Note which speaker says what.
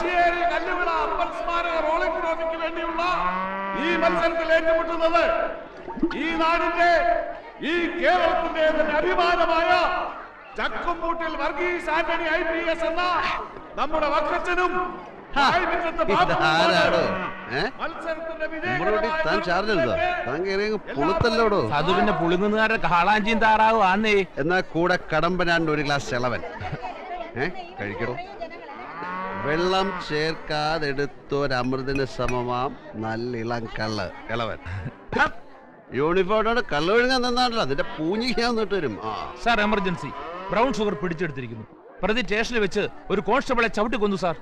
Speaker 1: കാശിയേരി കല്ലുവിള അപ്പൻ സ്മാരക റോളിംഗ് ട്രോഫിക്ക് വേണ്ടിയുള്ള ഈ മത്സരത്തിൽ ഏറ്റുമുട്ടുന്നത് ഈ നാടിന്റെ ഈ കേരളത്തിന്റെ തന്നെ അഭിമാനമായ ചക്കുംപൂട്ടിൽ വർഗീസ് ആന്റണി IPS എന്ന നമ്മുടെ വക്കച്ചനും
Speaker 2: അത് പിന്നെ പുളിങ്ങുകാരുടെ കാളാഞ്ചിയും താറാവും ആന്നേ.
Speaker 3: എന്നാ കൂടെ കടമ്പനാണ്ട് ഒരു ഗ്ലാസ് ഇളവൻ കഴിക്കണോ? വെള്ളം ചേർക്കാതെടുത്തൊരമൃതിന് സമമാം നല്ല ഇളം കള്ള് ഇളവൻ. യൂണിഫോമോട് കള്ള് ഒഴുകാൻ നിന്നാണല്ലോ, അതിന്റെ പൂഞ്ഞിക്കാൻ വന്നിട്ട് വരും.
Speaker 2: സാർ എമർജൻസി, ബ്രൗൺ ഷുഗർ പിടിച്ചെടുത്തിരിക്കുന്നു. പ്രതി സ്റ്റേഷനിൽ വെച്ച് ഒരു കോൺസ്റ്റബിളെ ചവിട്ടി കൊന്നു സാർ.